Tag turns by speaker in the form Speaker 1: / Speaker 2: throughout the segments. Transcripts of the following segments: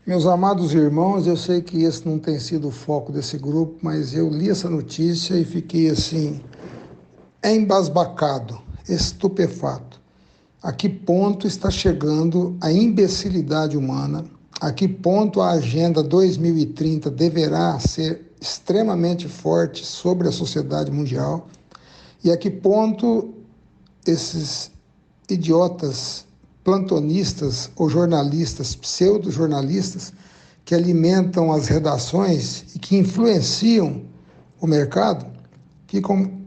Speaker 1: Meus amados irmãos, eu sei que esse não tem sido o foco desse grupo, mas eu li essa notícia e fiquei assim, embasbacado, estupefato. A que ponto está chegando a imbecilidade humana? A que ponto a Agenda 2030 deverá ser extremamente forte sobre a sociedade mundial? E a que ponto esses idiotas plantonistas ou jornalistas, pseudo-jornalistas, que alimentam as redações e que influenciam o mercado, ficam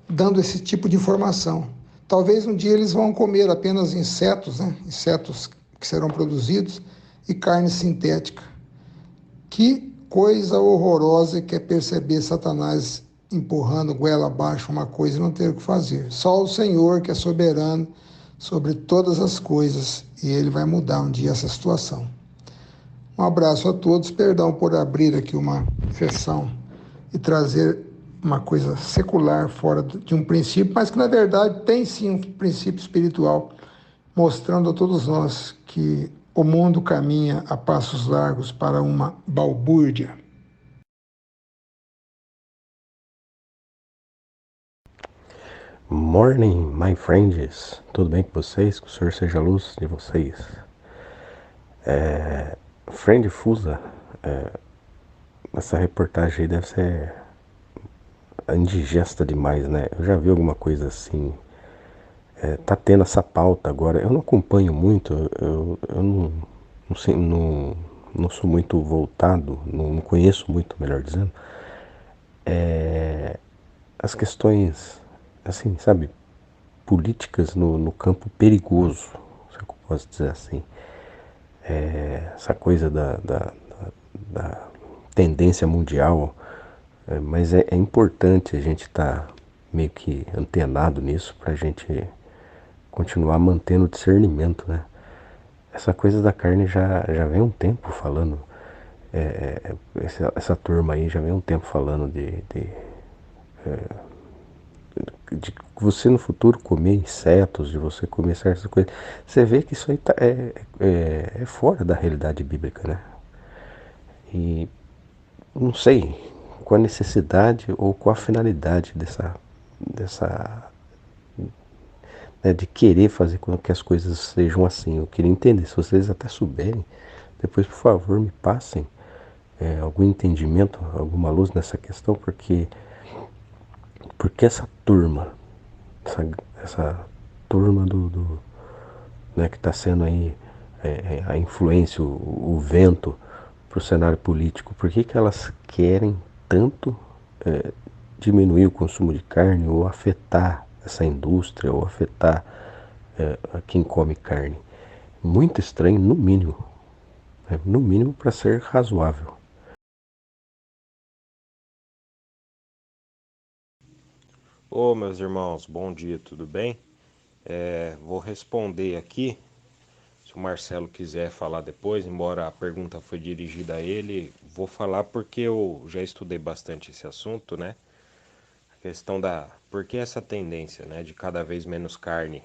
Speaker 1: dando esse tipo de informação. Talvez um dia eles vão comer apenas insetos, né? Insetos que serão produzidos e carne sintética. Que coisa horrorosa que é perceber Satanás empurrando goela abaixo uma coisa e não ter o que fazer. Só o Senhor que é soberano sobre todas as coisas e ele vai mudar um dia essa situação. Um abraço a todos, perdão por abrir aqui uma sessão e trazer uma coisa secular fora de um princípio, mas que na verdade tem sim um princípio espiritual, mostrando a todos nós que o mundo caminha a passos largos para uma balbúrdia.
Speaker 2: Morning, my friends. Tudo bem com vocês? Que o Senhor seja a luz de vocês. Friend Fusa, essa reportagem aí deve ser indigesta demais, né? Eu já vi alguma coisa assim. Tá tendo essa pauta agora. Eu não acompanho muito, eu não, sei, não sou muito voltado, não conheço muito, melhor dizendo, as questões, assim, sabe, políticas no campo perigoso, se eu posso dizer assim. Essa coisa da tendência mundial, mas é importante a gente estar meio que antenado nisso para a gente continuar mantendo o discernimento, né? Essa coisa da carne já vem um tempo falando, essa turma aí já vem um tempo falando de você no futuro comer insetos, de você comer certas coisas. Você vê que isso aí é fora da realidade bíblica, né? E não sei qual a necessidade ou qual a finalidade dessa né, de querer fazer com que as coisas sejam assim. Eu queria entender, se vocês até souberem, depois por favor me passem algum entendimento, alguma luz nessa questão, porque essa turma né, que está sendo aí a influência, o vento para o cenário político, por que elas querem tanto diminuir o consumo de carne ou afetar essa indústria ou afetar quem come carne? Muito estranho, no mínimo. Né? No mínimo para ser razoável.
Speaker 3: Ô, meus irmãos, bom dia, tudo bem? Vou responder aqui. Se o Marcelo quiser falar depois, embora a pergunta foi dirigida a ele, vou falar porque eu já estudei bastante esse assunto, né? A questão da por que essa tendência, né, de cada vez menos carne.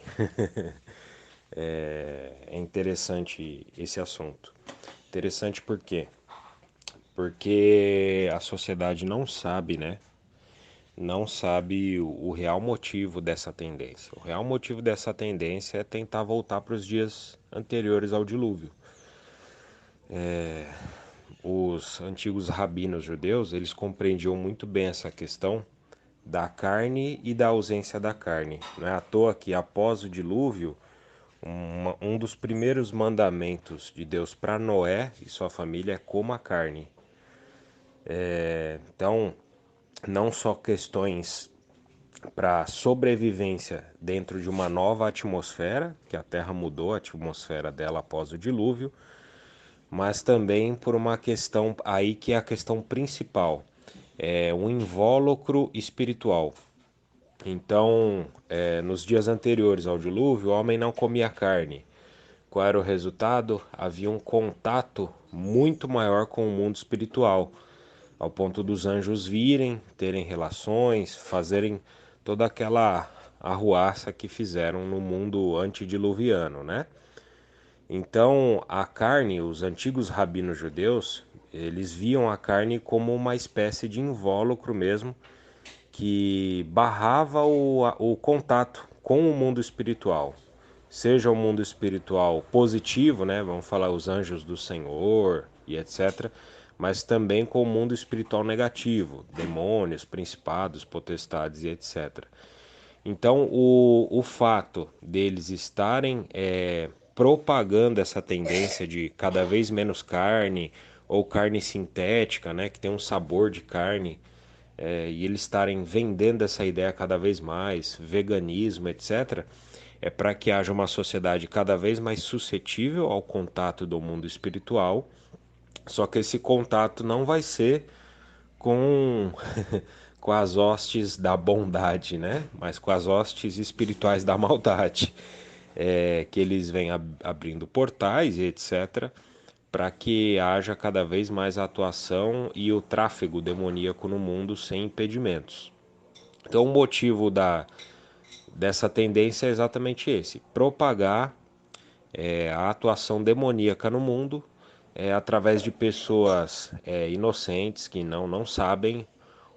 Speaker 3: É interessante esse assunto. Interessante por quê? Porque a sociedade não sabe, né? Não sabe o real motivo dessa tendência. O real motivo dessa tendência é tentar voltar para os dias anteriores ao dilúvio. Os antigos rabinos judeus, eles compreendiam muito bem essa questão da carne e da ausência da carne. Não é à toa que após o dilúvio, um dos primeiros mandamentos de Deus para Noé e sua família é coma carne. Então, não só questões para sobrevivência dentro de uma nova atmosfera, que a Terra mudou a atmosfera dela após o dilúvio, mas também por uma questão aí que é a questão principal, é um invólucro espiritual. Então, nos dias anteriores ao dilúvio, o homem não comia carne. Qual era o resultado? Havia um contato muito maior com o mundo espiritual, ao ponto dos anjos virem, terem relações, fazerem toda aquela arruaça que fizeram no mundo antediluviano, né? Então, a carne, os antigos rabinos judeus, eles viam a carne como uma espécie de invólucro mesmo, que barrava o contato com o mundo espiritual. Seja o mundo espiritual positivo, né? Vamos falar os anjos do Senhor e etc. Mas também com o mundo espiritual negativo, demônios, principados, potestades e etc. Então, o fato deles estarem propagando essa tendência de cada vez menos carne ou carne sintética, né, que tem um sabor de carne, e eles estarem vendendo essa ideia cada vez mais, veganismo, etc., é para que haja uma sociedade cada vez mais suscetível ao contato do mundo espiritual, só que esse contato não vai ser com com as hostes da bondade, né? Mas com as hostes espirituais da maldade, que eles vêm abrindo portais e etc, para que haja cada vez mais atuação e o tráfego demoníaco no mundo sem impedimentos. Então, o motivo dessa tendência é exatamente esse: propagar a atuação demoníaca no mundo através de pessoas inocentes que não sabem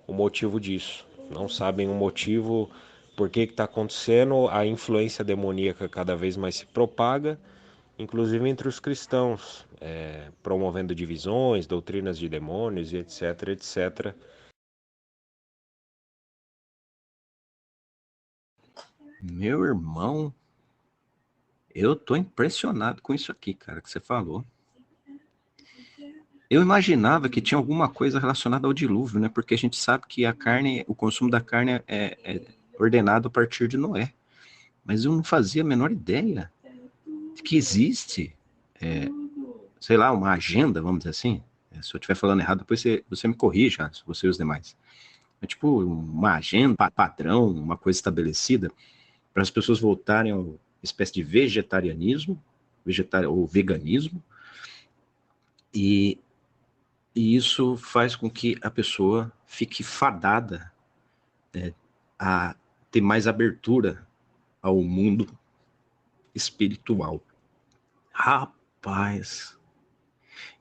Speaker 3: o motivo disso, não sabem o motivo por que está acontecendo, a influência demoníaca cada vez mais se propaga, inclusive entre os cristãos, promovendo divisões, doutrinas de demônios e etc, etc.
Speaker 2: Meu irmão, eu tô impressionado com isso aqui, cara, que você falou. Eu imaginava que tinha alguma coisa relacionada ao dilúvio, né? Porque a gente sabe que a carne, o consumo da carne é ordenado a partir de Noé. Mas eu não fazia a menor ideia de que existe, sei lá, uma agenda, vamos dizer assim. Se eu estiver falando errado, depois você me corrija, você e os demais. É tipo uma agenda, padrão, uma coisa estabelecida para as pessoas voltarem a uma espécie de vegetarianismo, ou veganismo, e isso faz com que a pessoa fique fadada a ter mais abertura ao mundo espiritual. Rapaz!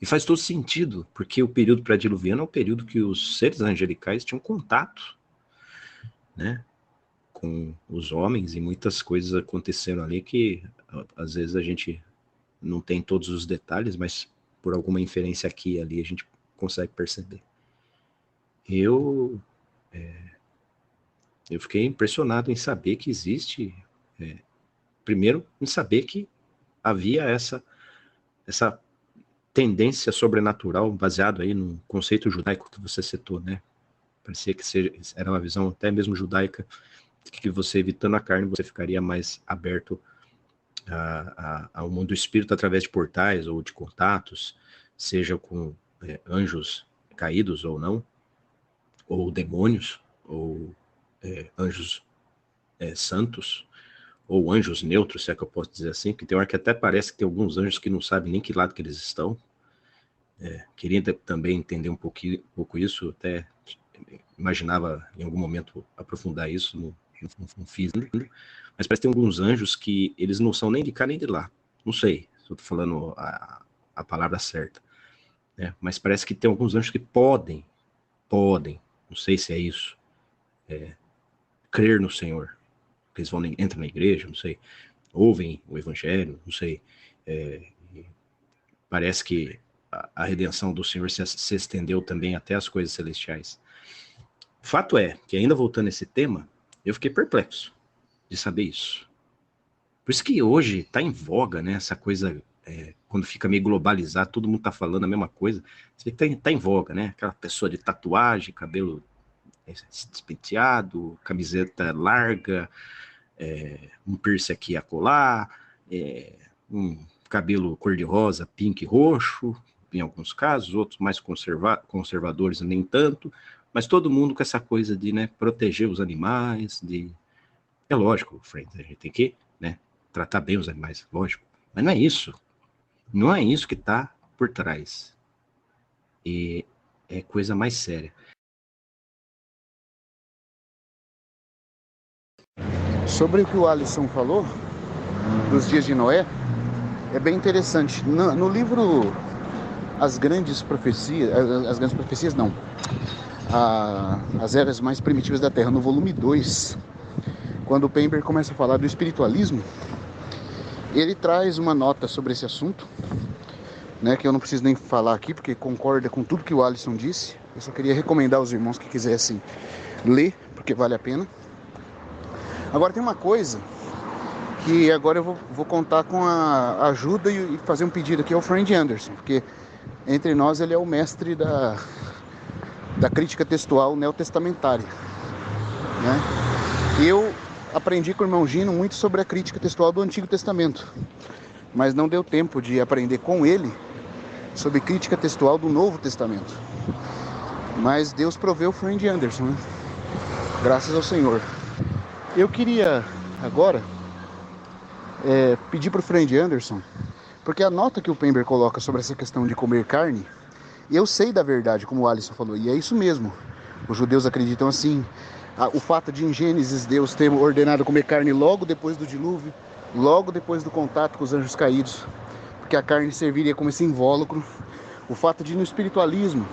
Speaker 2: E faz todo sentido, porque o período pré-diluviano é o período que os seres angelicais tinham contato, né, com os homens, e muitas coisas aconteceram ali que às vezes a gente não tem todos os detalhes, mas por alguma inferência aqui e ali a gente consegue perceber. Eu fiquei impressionado em saber que existe, primeiro, em saber que havia essa tendência sobrenatural baseado aí no conceito judaico que você citou, né? Parecia que era uma visão até mesmo judaica, que você evitando a carne, você ficaria mais aberto ao mundo do espírito através de portais ou de contatos, seja com anjos caídos ou não, ou demônios, ou anjos santos, ou anjos neutros, se é que eu posso dizer assim, que tem hora que até parece que tem alguns anjos que não sabem nem que lado que eles estão. Queria também entender um pouco isso, até imaginava em algum momento aprofundar isso, não fiz, mas parece que tem alguns anjos que eles não são nem de cá nem de lá, não sei se eu estou falando a palavra certa, né? Mas parece que tem alguns anjos que podem, não sei se é isso, crer no Senhor, que eles entram na igreja, não sei, ouvem o evangelho, não sei, parece que a redenção do Senhor se estendeu também até as coisas celestiais. Fato é que, ainda voltando a esse tema, eu fiquei perplexo de saber isso. Por isso que hoje está em voga, né, essa coisa, quando fica meio globalizado, todo mundo está falando a mesma coisa, você está em voga, né, aquela pessoa de tatuagem, cabelo despenteado, camiseta larga, um piercing aqui e acolá, um cabelo cor-de-rosa, pink, roxo, em alguns casos, outros mais conservadores nem tanto, mas todo mundo com essa coisa de, né, proteger os animais, é lógico, friends, a gente tem que, né, tratar bem os animais, lógico, mas não é isso que está por trás, e é coisa mais séria.
Speaker 4: Sobre o que o Alisson falou, dos dias de Noé, é bem interessante. No livro As Grandes Profecias não, As Eras Mais Primitivas da Terra, no volume 2, quando o Pember começa a falar do espiritualismo, ele traz uma nota sobre esse assunto, né, que eu não preciso nem falar aqui, porque concorda com tudo que o Alisson disse. Eu só queria recomendar aos irmãos que quisessem ler, porque vale a pena. Agora tem uma coisa que agora eu vou contar com a ajuda e fazer um pedido aqui ao Friend Anderson, porque entre nós ele é o mestre da crítica textual neotestamentária, né? Eu aprendi com o irmão Gino muito sobre a crítica textual do Antigo Testamento, mas não deu tempo de aprender com ele sobre crítica textual do Novo Testamento. Mas Deus proveu o Friend Anderson, né? Graças ao Senhor. Eu queria agora pedir para o Friend Anderson, porque a nota que o Pember coloca sobre essa questão de comer carne, eu sei da verdade, como o Alisson falou, e é isso mesmo. Os judeus acreditam assim. O fato de em Gênesis Deus ter ordenado comer carne logo depois do dilúvio, logo depois do contato com os anjos caídos, porque a carne serviria como esse invólucro. O fato de no espiritualismo,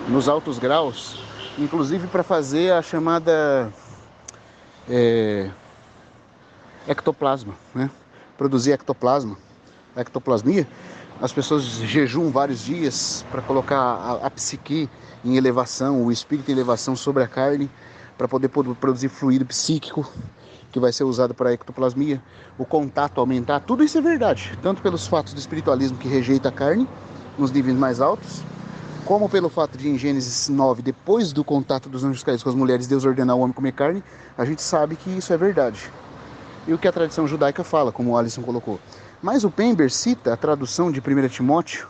Speaker 4: nos altos graus, inclusive para fazer a chamada ectoplasma, né? Produzir ectoplasmia, as pessoas jejuam vários dias para colocar a psique em elevação, o espírito em elevação sobre a carne, para poder produzir fluido psíquico que vai ser usado para a ectoplasmia, o contato aumentar. Tudo isso é verdade, tanto pelos fatos do espiritualismo que rejeita a carne nos níveis mais altos, como pelo fato de em Gênesis 9, depois do contato dos anjos caídos com as mulheres, Deus ordenar o homem comer carne, a gente sabe que isso é verdade. E o que a tradição judaica fala, como o Alisson colocou. Mas o Pember cita a tradução de 1 Timóteo,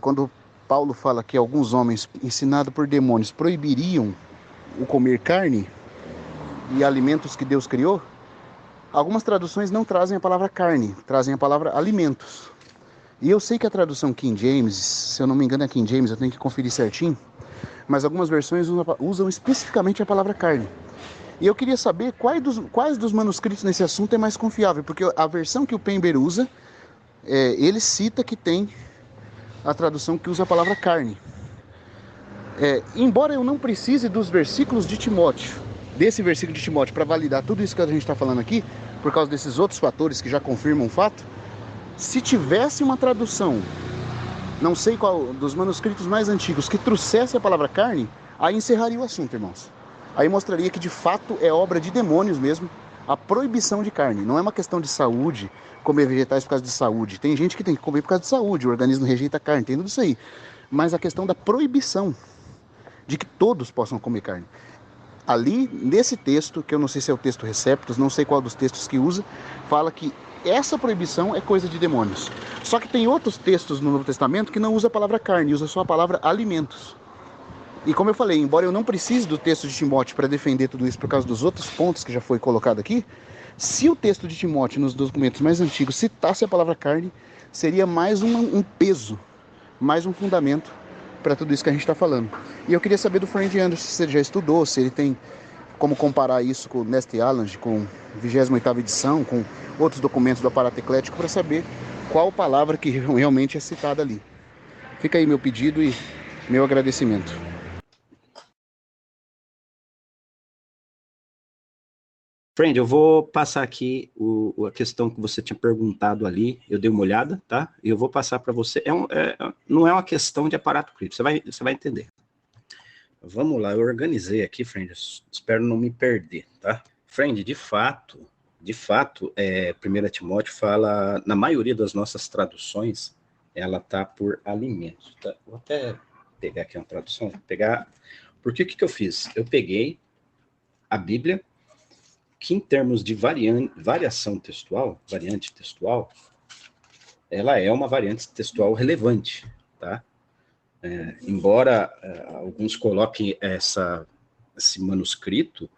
Speaker 4: quando Paulo fala que alguns homens, ensinados por demônios, proibiriam o comer carne e alimentos que Deus criou. Algumas traduções não trazem a palavra carne, trazem a palavra alimentos. E eu sei que a tradução King James, se eu não me engano é King James, eu tenho que conferir certinho, mas algumas versões usam especificamente a palavra carne. E eu queria saber quais dos manuscritos nesse assunto é mais confiável, porque a versão que o Pember usa, ele cita que tem a tradução que usa a palavra carne. Embora eu não precise dos versículos de Timóteo, desse versículo de Timóteo, para validar tudo isso que a gente está falando aqui, por causa desses outros fatores que já confirmam o fato, se tivesse uma tradução, não sei qual, dos manuscritos mais antigos, que trouxesse a palavra carne, aí encerraria o assunto, irmãos. Aí mostraria que de fato é obra de demônios mesmo, a proibição de carne. Não é uma questão de saúde, comer vegetais por causa de saúde. Tem gente que tem que comer por causa de saúde, o organismo rejeita a carne, tem tudo isso aí. Mas a questão da proibição de que todos possam comer carne. Ali, nesse texto, que eu não sei se é o texto Receptus, não sei qual dos textos que usa, fala que essa proibição é coisa de demônios. Só que tem outros textos no Novo Testamento que não usa a palavra carne, usa só a palavra alimentos. E como eu falei, embora eu não precise do texto de Timóteo para defender tudo isso por causa dos outros pontos que já foi colocado aqui, se o texto de Timóteo nos documentos mais antigos citasse a palavra carne, seria mais um peso, mais um fundamento para tudo isso que a gente está falando. E eu queria saber do Friend Anderson se ele já estudou, se ele tem como comparar isso com o Nest Allen, com 28ª edição, com outros documentos do aparato eclético, para saber qual palavra que realmente é citada ali. Fica aí meu pedido e meu agradecimento.
Speaker 5: Friend, eu vou passar aqui a questão que você tinha perguntado ali, eu dei uma olhada, tá? E eu vou passar para você. Não é uma questão de aparato crítico, você vai entender. Vamos lá, eu organizei aqui, Friend, espero não me perder, tá? Friend, de fato, 1 Timóteo fala, na maioria das nossas traduções, ela tá por alimentos, tá? Vou até pegar aqui uma tradução, porque o que eu fiz? Eu peguei a Bíblia, que em termos de variante textual, ela é uma variante textual relevante, tá? Embora alguns coloquem esse manuscrito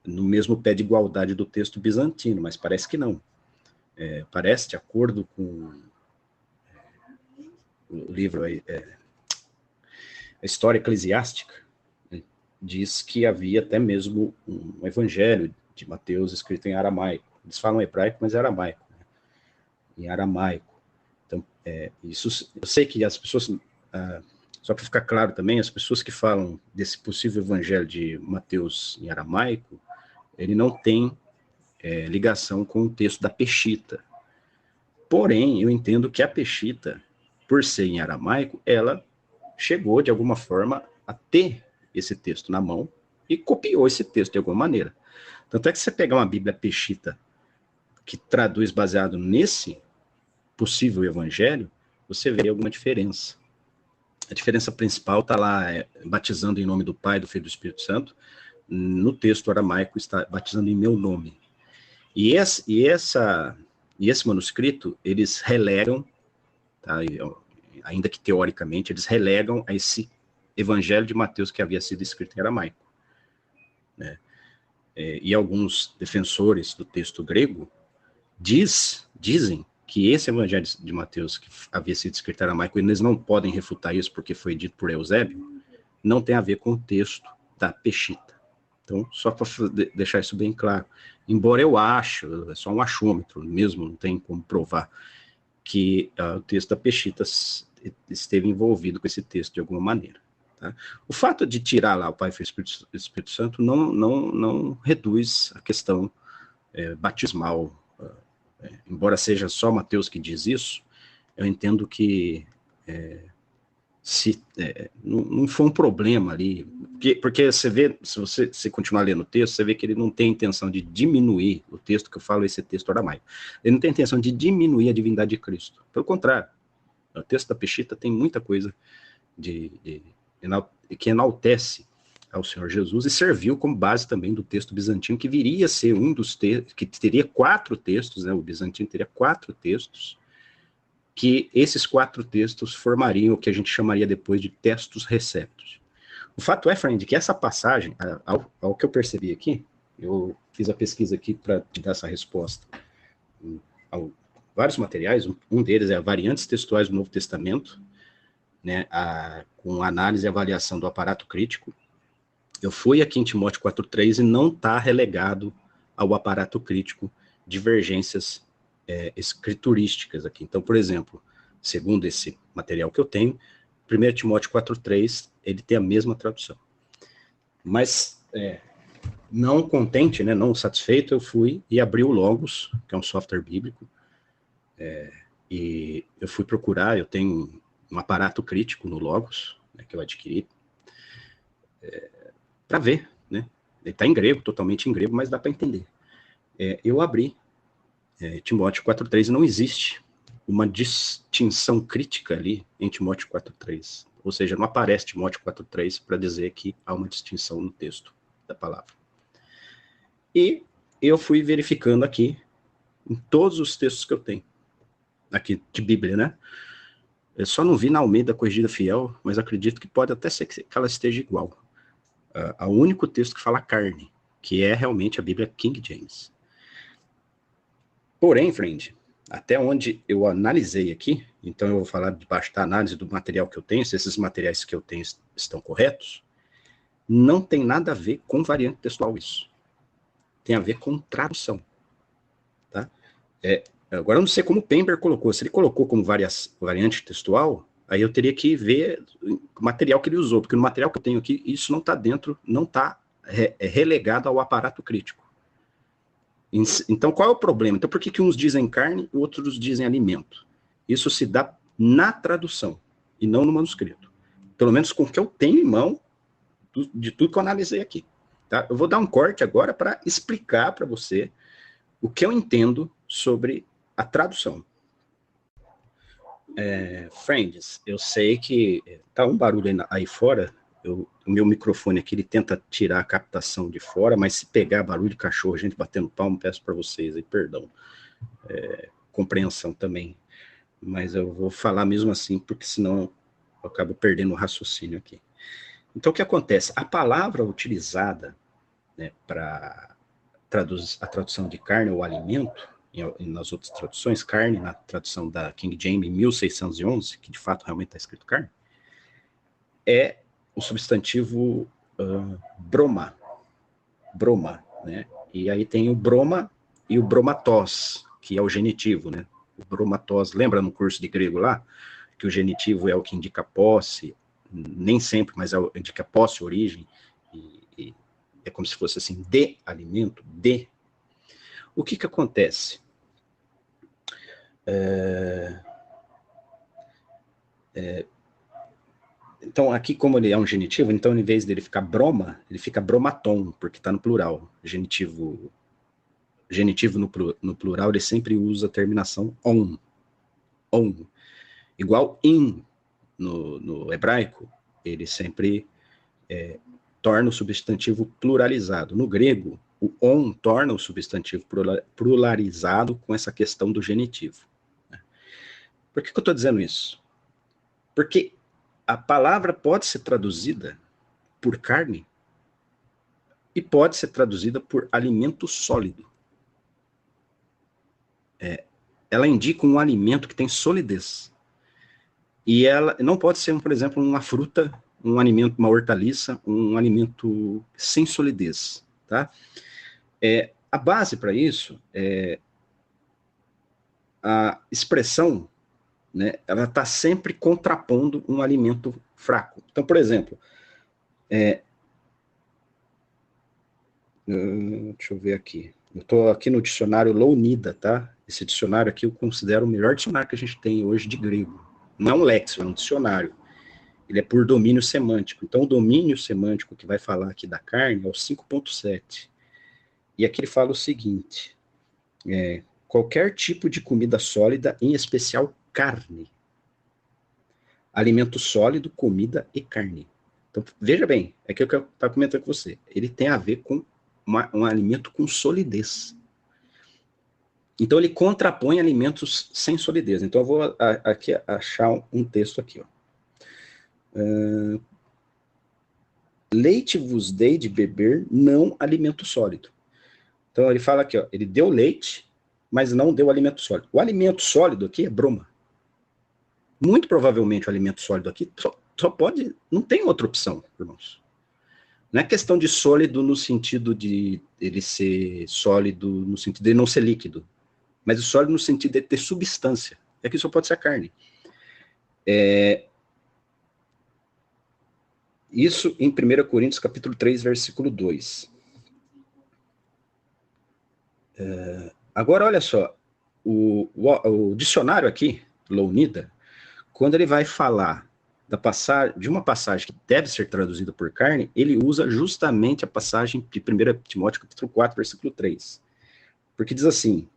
Speaker 5: no mesmo pé de igualdade do texto bizantino, mas parece que não. Parece, de acordo com o livro A História Eclesiástica, diz que havia até mesmo um evangelho de Mateus escrito em aramaico. Eles falam hebraico, mas é aramaico. em aramaico. Então, isso eu sei que as pessoas, só para ficar claro também, as pessoas que falam desse possível evangelho de Mateus em aramaico, ele não tem ligação com o texto da Peshita. Porém, eu entendo que a Peshita, por ser em aramaico, ela chegou, de alguma forma, a ter esse texto na mão e copiou esse texto de alguma maneira. Tanto é que se você pegar uma Bíblia Peshita que traduz baseado nesse possível evangelho, você vê alguma diferença. A diferença principal está lá, batizando em nome do Pai, do Filho e do Espírito Santo. No texto aramaico está batizando em meu nome. E esse manuscrito, eles relegam, tá, ainda que teoricamente, eles relegam a esse evangelho de Mateus que havia sido escrito em aramaico. Né? E alguns defensores do texto grego dizem que esse evangelho de Mateus, que havia sido escrito em aramaico, eles não podem refutar isso porque foi dito por Eusébio, não tem a ver com o texto da Peshita. Então, só para deixar isso bem claro, embora eu acho, é só um achômetro mesmo, não tem como provar, que o texto da Peshita esteve envolvido com esse texto de alguma maneira. Tá? O fato de tirar lá o Pai, Filho e Espírito Santo não reduz a questão batismal. Embora seja só Mateus que diz isso, eu entendo que não foi um problema ali, porque você vê, se você continuar lendo o texto, você vê que ele não tem intenção de diminuir o texto que eu falo, esse texto aramaico. Ele não tem intenção de diminuir a divindade de Cristo. Pelo contrário, o texto da Peshita tem muita coisa que enaltece ao Senhor Jesus e serviu como base também do texto bizantino, que viria a ser um dos textos, que teria 4 textos, né? O bizantino teria 4 textos, que esses 4 textos formariam o que a gente chamaria depois de textos receptos. O fato é, Friend, que essa passagem, ao que eu percebi aqui, eu fiz a pesquisa aqui para te dar essa resposta, vários materiais, um deles é Variantes Textuais do Novo Testamento, né, com análise e avaliação do aparato crítico. Eu fui aqui em Timóteo 4,3 e não está relegado ao aparato crítico divergências escriturísticas aqui. Então, por exemplo, segundo esse material que eu tenho, 1 Timóteo 4,3, ele tem a mesma tradução. Mas, não contente, né, não satisfeito, eu fui e abri o Logos, que é um software bíblico, e eu fui procurar, eu tenho um aparato crítico no Logos, né, que eu adquiri, para ver, né? Ele está em grego, totalmente em grego, mas dá para entender. Eu abri Timóteo 4,3 e não existe uma distinção crítica ali em Timóteo 4,3. Ou seja, não aparece Timóteo 4,3 para dizer que há uma distinção no texto da palavra. E eu fui verificando aqui, em todos os textos que eu tenho, aqui de Bíblia, né? Eu só não vi na Almeida Corrigida Fiel, mas acredito que pode até ser que ela esteja igual. O único texto que fala carne, que é realmente a Bíblia King James. Porém, friend, até onde eu analisei aqui, então eu vou falar debaixo da análise do material que eu tenho, se esses materiais que eu tenho estão corretos, não tem nada a ver com variante textual isso. Tem a ver com tradução. Tá? Agora eu não sei como o Pember colocou. Se ele colocou como variante textual, aí eu teria que ver o material que ele usou, porque no material que eu tenho aqui, isso não está dentro, não está relegado ao aparato crítico. Então, qual é o problema? Então, por que uns dizem carne e outros dizem alimento? Isso se dá na tradução e não no manuscrito. Pelo menos com o que eu tenho em mão, de tudo que eu analisei aqui. Tá? Eu vou dar um corte agora para explicar para você o que eu entendo sobre a tradução. Friends, eu sei que tá um barulho aí fora, o meu microfone aqui, ele tenta tirar a captação de fora, mas se pegar barulho de cachorro, gente batendo palmo, peço para vocês aí, perdão, compreensão também, mas eu vou falar mesmo assim, porque senão eu acabo perdendo o raciocínio aqui. Então, o que acontece? A palavra utilizada, né, para a tradução de carne ou alimento, nas outras traduções, carne, na tradução da King James, em 1611, que de fato realmente está escrito carne, é o substantivo broma, né? E aí tem o broma e o bromatós, que é o genitivo, né? bromatós. Lembra no curso de grego lá? Que o genitivo é o que indica posse, nem sempre, mas indica posse, origem, e é como se fosse assim, de alimento, de. O que acontece? Então, aqui, como ele é um genitivo, então, em vez dele ficar broma, ele fica bromaton, porque está no plural. Genitivo no plural, ele sempre usa a terminação on. On. Igual in, no hebraico, ele sempre torna o substantivo pluralizado. No grego, o on torna o substantivo pluralizado com essa questão do genitivo. Por que eu estou dizendo isso? Porque a palavra pode ser traduzida por carne e pode ser traduzida por alimento sólido. Ela indica um alimento que tem solidez. E ela não pode ser, por exemplo, uma fruta, um alimento, uma hortaliça, um alimento sem solidez. Tá? A base para isso é a expressão, né, ela está sempre contrapondo um alimento fraco. Então, por exemplo, deixa eu ver aqui. Eu estou aqui no dicionário Lounida, tá? Esse dicionário aqui eu considero o melhor dicionário que a gente tem hoje de grego. Não é um léxico, é um dicionário. Ele é por domínio semântico. Então, o domínio semântico que vai falar aqui da carne é o 5.7. E aqui ele fala o seguinte: qualquer tipo de comida sólida, em especial carne. Alimento sólido, comida e carne. Então, veja bem, é aquilo que eu estava comentando com você. Ele tem a ver com um alimento com solidez. Então, ele contrapõe alimentos sem solidez. Então, eu vou aqui achar um texto aqui. Leite vos dei de beber, não alimento sólido. Então, ele fala aqui, ó, ele deu leite, mas não deu alimento sólido. O alimento sólido aqui é broma. Muito provavelmente o alimento sólido aqui só pode... Não tem outra opção, irmãos. Não é questão de sólido no sentido de ele ser sólido, no sentido de ele não ser líquido. Mas o sólido no sentido de ter substância. É que só pode ser a carne. Isso em 1 Coríntios capítulo 3, versículo 2. Agora, olha só. O dicionário aqui, Lounida, quando ele vai falar de uma passagem que deve ser traduzida por carne, ele usa justamente a passagem de 1 Timóteo capítulo 4, versículo 3. Porque diz assim,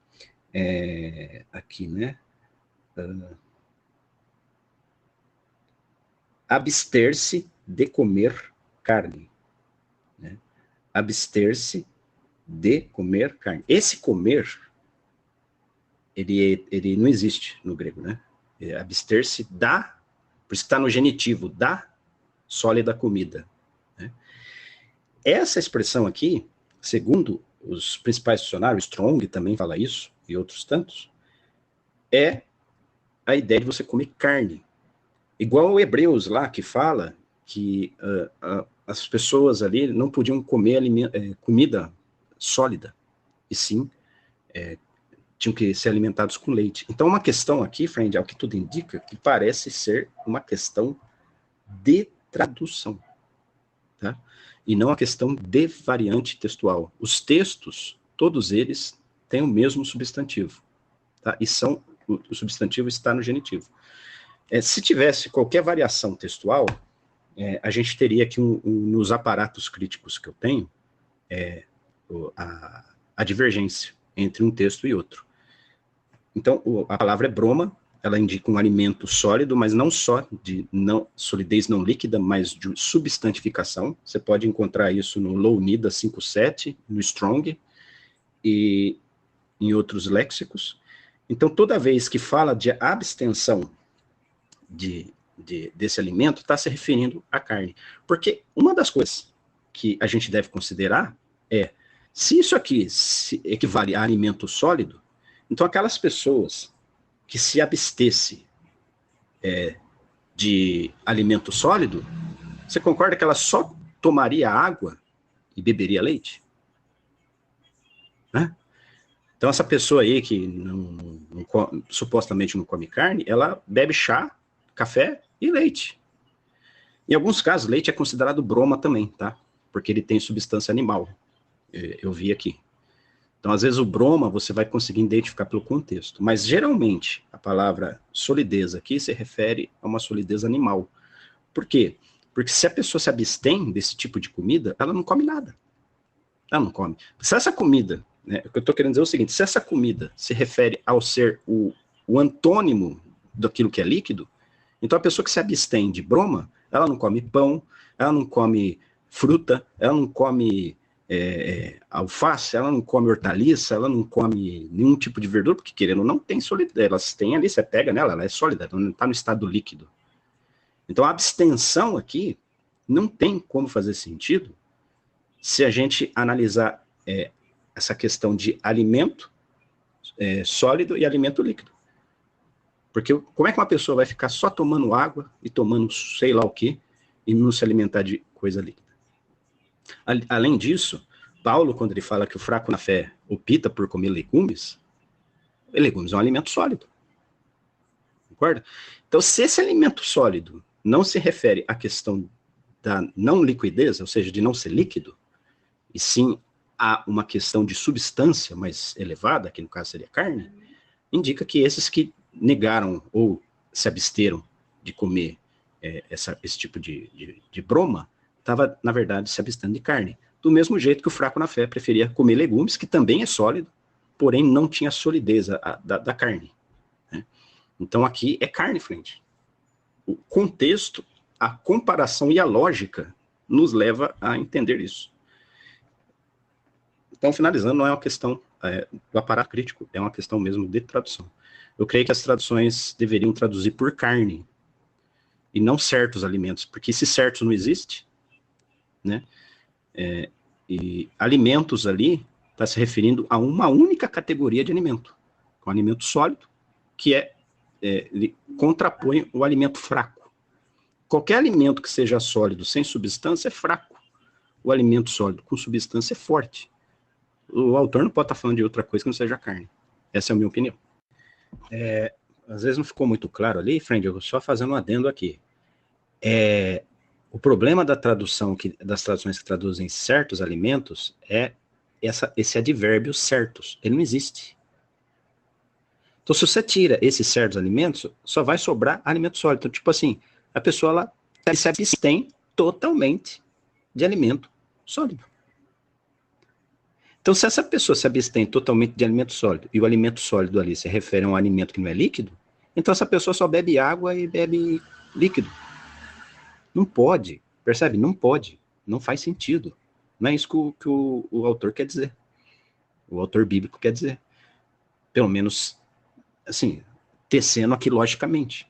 Speaker 5: aqui, né? Abster-se de comer carne. Né? Abster-se de comer carne. Esse comer, ele não existe no grego, né? Abster-se da, por isso que está no genitivo, da sólida comida. Né? Essa expressão aqui, segundo os principais dicionários, Strong também fala isso, e outros tantos, é a ideia de você comer carne. Igual o Hebreus lá, que fala que as pessoas ali não podiam comer comida sólida, e sim tinham que ser alimentados com leite. Então, uma questão aqui, friend, ao que tudo indica, que parece ser uma questão de tradução, tá? E não a questão de variante textual. Os textos, todos eles, têm o mesmo substantivo, tá? E o substantivo está no genitivo. Se tivesse qualquer variação textual, a gente teria aqui nos aparatos críticos que eu tenho, a divergência entre um texto e outro. Então, a palavra é broma, ela indica um alimento sólido, mas não só de solidez não líquida, mas de substantificação. Você pode encontrar isso no Lounida 5.7, no Strong e em outros léxicos. Então, toda vez que fala de abstenção desse alimento, está se referindo à carne. Porque uma das coisas que a gente deve considerar se isso aqui equivale a alimento sólido, então aquelas pessoas que se abstesse de alimento sólido, você concorda que ela só tomaria água e beberia leite? Né? Então, essa pessoa aí que supostamente não come carne, ela bebe chá, café e leite. Em alguns casos, leite é considerado broma também, tá? Porque ele tem substância animal. Eu vi aqui. Então, às vezes, o broma você vai conseguir identificar pelo contexto. Mas, geralmente, a palavra solidez aqui se refere a uma solidez animal. Por quê? Porque se a pessoa se abstém desse tipo de comida, ela não come nada. Ela não come. Se essa comida, né, o que eu estou querendo dizer é o seguinte, se essa comida se refere ao ser o antônimo daquilo que é líquido, então a pessoa que se abstém de broma, ela não come pão, ela não come fruta, ela não come alface, ela não come hortaliça, ela não come nenhum tipo de verdura, porque querendo ou não tem solidez, elas têm ali, você pega nela, ela é sólida, não está no estado líquido. Então a abstenção aqui não tem como fazer sentido se a gente analisar essa questão de alimento sólido e alimento líquido. Porque como é que uma pessoa vai ficar só tomando água e tomando sei lá o quê e não se alimentar de coisa líquida? Além disso, Paulo, quando ele fala que o fraco na fé opta por comer legumes é um alimento sólido. Concorda? Então, se esse alimento sólido não se refere à questão da não liquidez, ou seja, de não ser líquido, e sim a uma questão de substância mais elevada, que no caso seria carne, indica que esses que negaram ou se absteram de comer esse tipo de broma, estava, na verdade, se abstendo de carne. Do mesmo jeito que o fraco na fé preferia comer legumes, que também é sólido, porém não tinha solidez da carne. Né? Então aqui é carne, frente. O contexto, a comparação e a lógica nos leva a entender isso. Então, finalizando, não é uma questão do aparato crítico, é uma questão mesmo de tradução. Eu creio que as traduções deveriam traduzir por carne, e não certos alimentos, porque se certos não existe, né? E alimentos ali está se referindo a uma única categoria de alimento, um alimento sólido, que ele contrapõe o alimento fraco. Qualquer alimento que seja sólido sem substância é fraco. O alimento sólido com substância é forte. O autor não pode estar falando de outra coisa que não seja carne. Essa é a minha opinião. Às vezes não ficou muito claro ali, friend, eu vou só fazendo um adendo aqui. O problema da tradução, das traduções que traduzem certos alimentos, é esse advérbio certos. Ele não existe. Então, se você tira esses certos alimentos, só vai sobrar alimento sólido. Então, tipo assim, a pessoa ela se abstém totalmente de alimento sólido. Então, se essa pessoa se abstém totalmente de alimento sólido, e o alimento sólido ali se refere a um alimento que não é líquido, então essa pessoa só bebe água e bebe líquido. Não pode, percebe? Não pode, não faz sentido. Não é isso que o autor quer dizer. O autor bíblico quer dizer. Pelo menos, assim, tecendo aqui logicamente,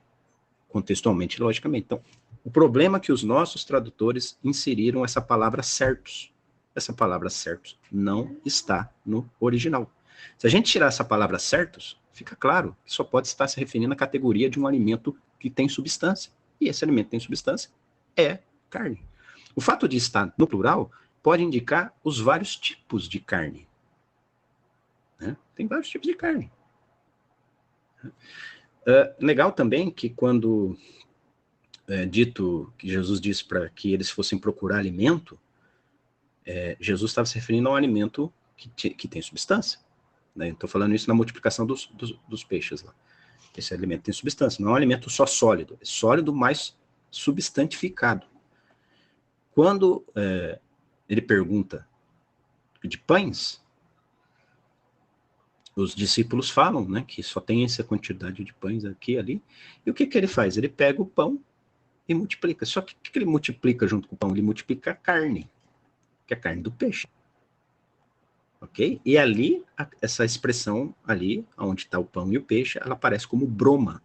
Speaker 5: contextualmente logicamente. Então, o problema é que os nossos tradutores inseriram essa palavra certos. Essa palavra certos não está no original. Se a gente tirar essa palavra certos, fica claro que só pode estar se referindo à categoria de um alimento que tem substância. E esse alimento que tem substância é carne. O fato de estar no plural pode indicar os vários tipos de carne. Né? Tem vários tipos de carne. Legal também que quando dito que Jesus disse para que eles fossem procurar alimento, Jesus estava se referindo a um alimento que tem substância. Né? Estou falando isso na multiplicação dos peixes lá. Esse alimento tem substância, não é um alimento só sólido, é sólido, mas substantificado. Quando ele pergunta de pães, os discípulos falam, né, que só tem essa quantidade de pães aqui e ali, e o que ele faz? Ele pega o pão e multiplica. Só que o que ele multiplica junto com o pão? Ele multiplica a carne, que é a carne do peixe. Ok? E ali, essa expressão ali, onde está o pão e o peixe, ela aparece como broma.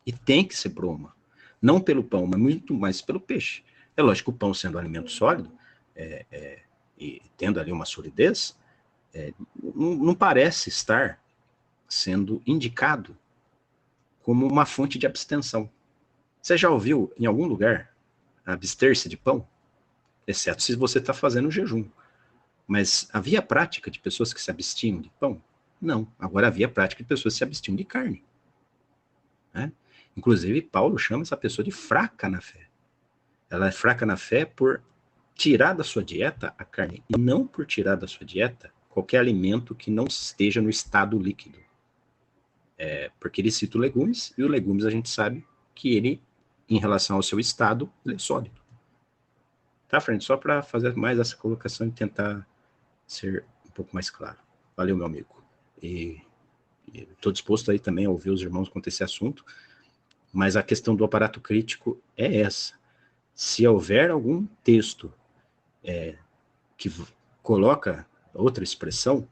Speaker 5: E tem que ser broma. Não pelo pão, mas muito mais pelo peixe. É lógico que o pão, sendo um alimento sólido, e tendo ali uma solidez, não parece estar sendo indicado como uma fonte de abstenção. Você já ouviu, em algum lugar, abster-se de pão? Exceto se você está fazendo jejum. Mas havia prática de pessoas que se abstinham de pão? Não. Agora havia a prática de pessoas se abstinham de carne. Né? Inclusive, Paulo chama essa pessoa de fraca na fé. Ela é fraca na fé por tirar da sua dieta a carne, e não por tirar da sua dieta qualquer alimento que não esteja no estado líquido. Porque ele cita o legumes, e o legumes a gente sabe que ele, em relação ao seu estado, ele é sólido. Tá, Fred? Só para fazer mais essa colocação e tentar ser um pouco mais claro. Valeu, meu amigo. E estou disposto aí também a ouvir os irmãos quanto a esse assunto, mas a questão do aparato crítico é essa. Se houver algum texto que coloca outra expressão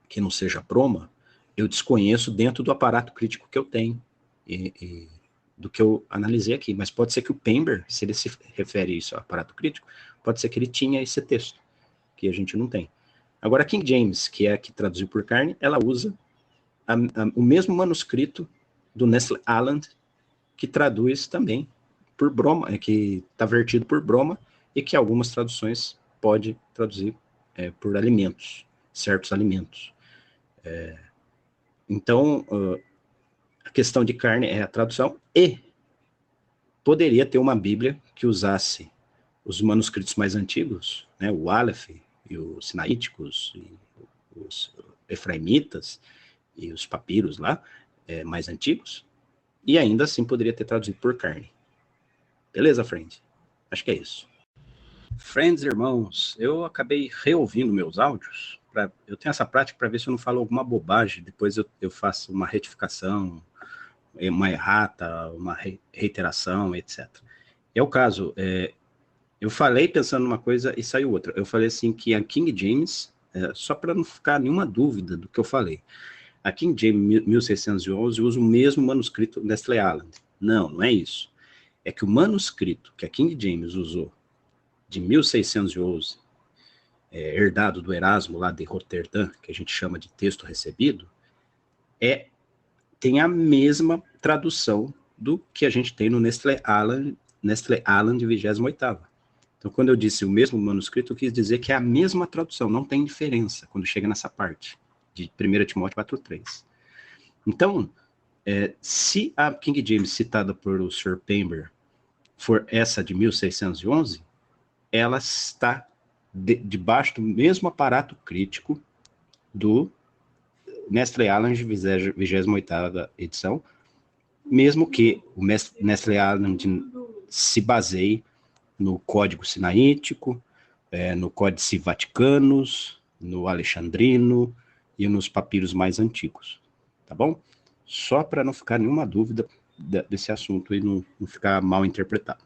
Speaker 5: que não seja broma, eu desconheço dentro do aparato crítico que eu tenho e do que eu analisei aqui. Mas pode ser que o Pember, se ele se refere isso ao aparato crítico, pode ser que ele tinha esse texto, que a gente não tem. Agora, King James, que é a que traduziu por carne, ela usa o mesmo manuscrito do Nestle Aland, que traduz também por broma, que está vertido por broma, e que algumas traduções pode traduzir por alimentos, certos alimentos. Então, a questão de carne é a tradução, e poderia ter uma Bíblia que usasse os manuscritos mais antigos, né, o Aleph, e os sinaíticos, e os efraimitas, e os papiros lá, mais antigos, e ainda assim poderia ter traduzido por carne. Beleza, friend? Acho que é isso. Friends, irmãos, eu acabei reouvindo meus áudios. Eu tenho essa prática para ver se eu não falo alguma bobagem, depois eu faço uma retificação, uma errata, uma reiteração, etc. É o caso, eu falei pensando numa coisa e saiu outra. Eu falei assim que a King James, só para não ficar nenhuma dúvida do que eu falei, a King James 1611 usa o mesmo manuscrito Nestle Aland. Não é isso. É que o manuscrito que a King James usou de 1611, herdado do Erasmo lá de Roterdã, que a gente chama de texto recebido, tem a mesma tradução do que a gente tem no Nestle Aland 28ª. Então, quando eu disse o mesmo manuscrito, eu quis dizer que é a mesma tradução, não tem diferença quando chega nessa parte de 1 Timóteo 4:3. Então, se a King James citada por o Sr. Pember for essa de 1611, ela está debaixo do mesmo aparato crítico do Nestle Aland 28ª edição, mesmo que o Nestle Aland se baseie no Código Sinaítico, no Códice Vaticanos, no Alexandrino e nos papiros mais antigos, tá bom? Só para não ficar nenhuma dúvida desse assunto e não ficar mal interpretado.